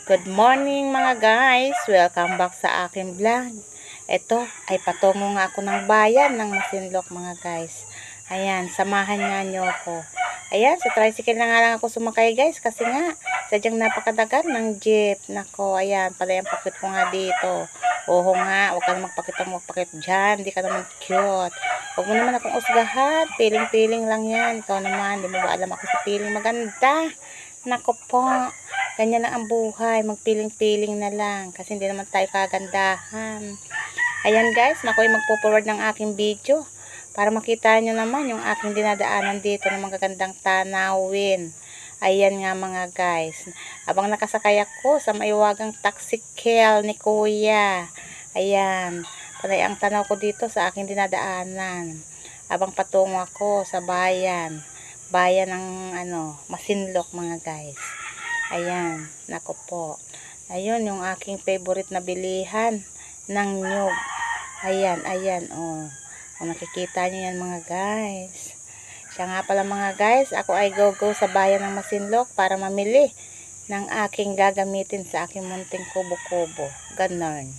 Good morning mga guys! Welcome back sa aking vlog. Ito ay patungo nga ako ng bayan ng Masinloc mga guys. Ayan, samahan nga nyo ako. Ayan, sa tricycle na nga lang ako sumakay guys kasi nga sadyang napakadagan ng jeep. Nako, ayan, pala yung pakit ko nga dito. Oo nga, huwag ka na magpakit dyan. Hindi ka naman cute. Huwag mo naman akong usgahan. Piling-piling lang yan. Ikaw naman, di mo ba alam ako sa piling maganda? Nako po. Ganyan lang ang buhay, magpiling-piling na lang kasi hindi naman tayo kagandahan. Ayan guys, nako'y magpo-forward ng aking video para makita nyo naman yung aking dinadaanan dito ng magagandang tanawin. Ayan nga mga guys, habang nakasakay ako sa maiwagang taxikel ni kuya. Ayan, panay ang tanaw ko dito sa aking dinadaanan habang patungo ako sa bayan ng Masinloc mga guys. Ayan, nako po. Ayun, yung aking favorite na bilihan ng nyug. Ayan, oh. Kung nakikita nyo yan mga guys. Siya nga pala mga guys, ako ay go sa bayan ng Masinloc para mamili ng aking gagamitin sa aking munting kubo-kubo. Ganon.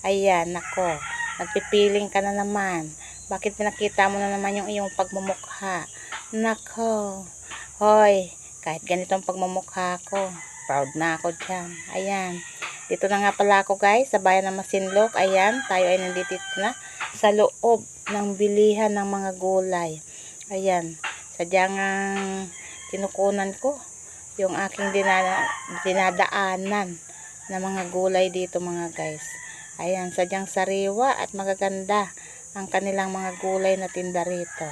Ayan, nako. Nagpipiling ka na naman. Bakit pinakita mo na naman yung iyong pagmumukha? Nako. Hoy. Kahit ganitong pagmumukha ko, proud na ako dyan. Ayan. Dito na nga pala ako guys, sa bayan ng Masinloc. Ayan, tayo ay nandito na sa loob ng bilihan ng mga gulay. Ayan. Sadyang kinukunan ko yung aking dinadaanan na mga gulay dito mga guys. Ayan, sadyang sariwa at magaganda ang kanilang mga gulay na tinda rito.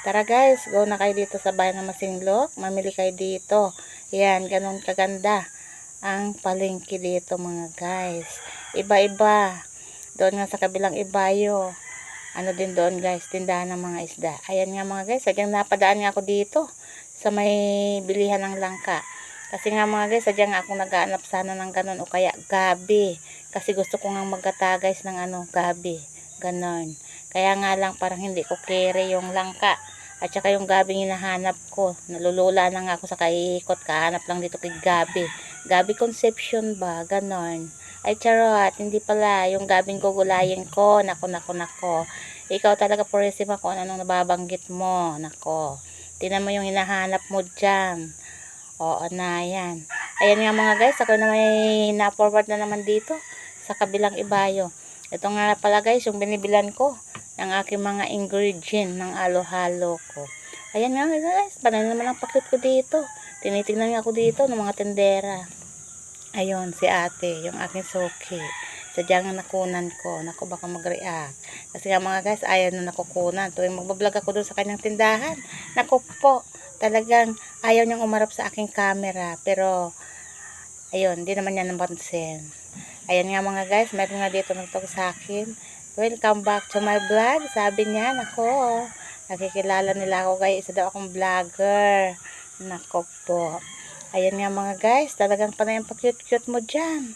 Tara guys, go na kayo dito sa bayan ng Masinloc. Mamili kayo dito. Yan, ganun kaganda ang palengke dito mga guys. Iba-iba. Doon nga sa kabilang ibayo. Ano din doon guys, tindahan ng mga isda. Ayan nga mga guys, sadyang napadaan nga ako dito sa may bilihan ng langka. Kasi nga mga guys, sadyang akong naghahanap sana ng ganun o kaya gabi. Kasi gusto ko nga magkata guys ng gabi. Ganon. Kaya nga lang parang hindi ko carry yung langka. At saka yung gabing hinahanap ko. Nalulula na nga ako sa kaikot. Kahanap lang dito kay gabi. Gabi Conception ba? Ganon. Ay charot. Hindi pala. Yung gabing gugulayin ko. Nako. Ikaw talaga purisima kung anong nababanggit mo. Nako. Tingnan mo yung hinahanap mo dyan. Oo na yan. Ayan nga mga guys. Ako na may na-forward na naman dito. Sa kabilang ibayo. Ito nga pala guys. Yung binibilan ko ng aking mga ingredient ng alo-halo ko. Ayan nga guys, panay naman ang pakit ko dito. Tinitingnan nga ako dito ng mga tendera. Ayun, si ate, yung aking suki. Sadyang nakunan ko. Naku, baka mag-react. Kasi nga mga guys, ayaw na nakukunan. Tuwing magbablog ako doon sa kanyang tindahan. Naku po, talagang ayaw niyang umarap sa aking camera. Pero, ayun, di naman niya napansin. Ayan nga mga guys, meron nga dito nagtawag sa akin. Welcome back to my vlog. Sabi niya, nako, nakikilala nila ako guys. Isa daw akong vlogger. Nako po. Ayan nga mga guys, talagang panay ang pa-cute-cute mo dyan.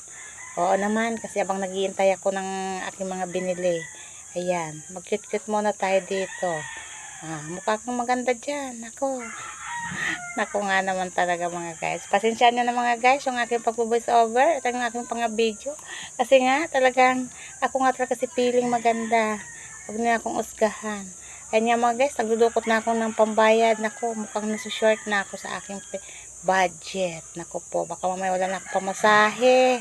Oo naman, kasi abang naghihintay ako ng aking mga binili. Ayan, mag-cute-cute muna tayo dito. Mukha kang maganda dyan. Nako. Naku nga naman talaga mga guys. Pasensya nyo na mga guys yung aking pag-voice over at ang aking pang-video. Kasi nga talagang ako nga talaga si piling maganda. Huwag na akong usgahan. Ayan nga mga guys, nagdudukot na ako ng pambayad. Naku, mukhang nasushort na ako sa aking budget. Naku po, baka mamaya wala na ako pamasahe.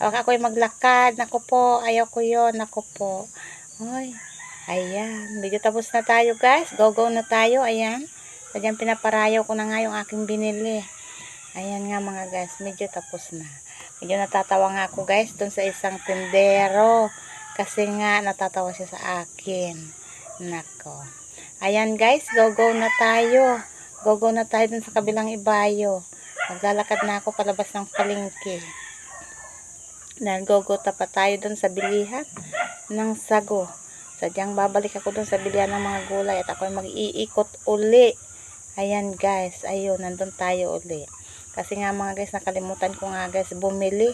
Baka ako'y maglakad. Naku po, ayaw ko yun. Naku po. Hoy, ayan. Medyo tapos na tayo guys. Go na tayo. Ayan. Sadyang pinaparayaw ko na nga yung aking binili. Ayan nga mga guys, medyo tapos na. Medyo natatawa nga ako guys dun sa isang tindero. Kasi nga natatawa siya sa akin. Nako. Ayan guys, go na tayo. Go na tayo dun sa kabilang ibayo. Maglalakad na ako palabas ng palengke. Dahil go pa tayo dun sa bilihan ng sago. Sadyang babalik ako dun sa bilihan ng mga gulay at ako mag-iikot uli. Ayan guys, ayun, nandun tayo uli. Kasi nga mga guys, nakalimutan ko nga guys, bumili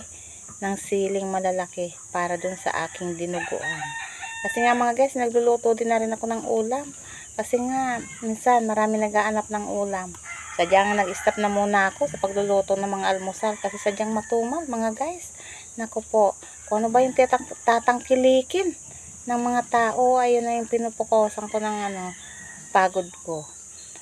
ng siling malalaki para dun sa aking dinuguan. Kasi nga mga guys, nagluluto din na rin ako ng ulam. Kasi nga, minsan marami nag-aanap ng ulam. Sadyang nag-stop na muna ako sa pagluluto ng mga almusal kasi sadyang matumal mga guys. Naku po, kung ano ba yung tatangkilikin ng mga tao, ayun na yung pinupukosan ko ng pagod ko.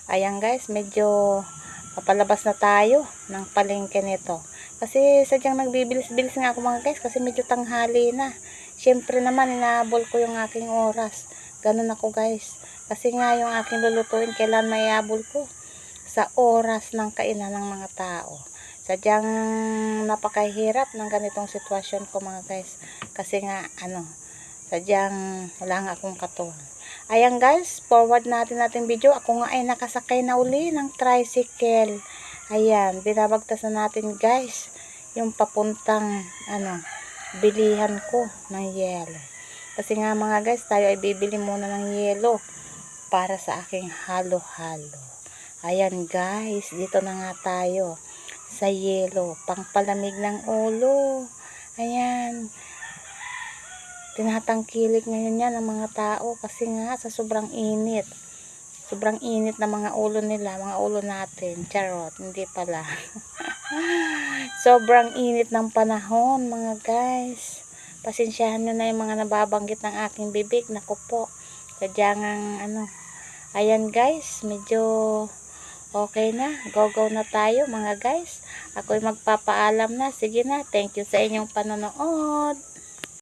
Ayan guys, medyo papalabas na tayo ng palengke nito. Kasi sadyang nagbibilis-bilis nga ako mga guys kasi medyo tanghali na. Siyempre naman, inaabol ko yung aking oras. Ganun ako guys. Kasi nga yung aking lulutuin, kailan maiabol ko sa oras ng kainan ng mga tao. Sadyang napakahirap ng ganitong sitwasyon ko mga guys. Kasi nga, sadyang wala nga akong katuwang. Ayan guys, forward natin video. Ako nga ay nakasakay na uli ng tricycle. Ayan, binabagtasan natin guys yung papuntang bilihan ko ng yelo. Kasi nga mga guys, tayo ay bibili muna ng yelo para sa aking halo-halo. Ayan guys, dito na nga tayo sa yelo, pangpalamig ng ulo. Ayan, tinatangkilik ngayon yan ng mga tao kasi nga sa sobrang init na mga ulo nila, mga ulo natin. Charot, hindi pala. Sobrang init ng panahon mga guys. Pasensyahan nyo na yung mga nababanggit ng aking bibig. Naku po, sadyang ayan guys, medyo okay na. Go na tayo mga guys. Ako'y magpapaalam na. Sige na, thank you sa inyong panonood.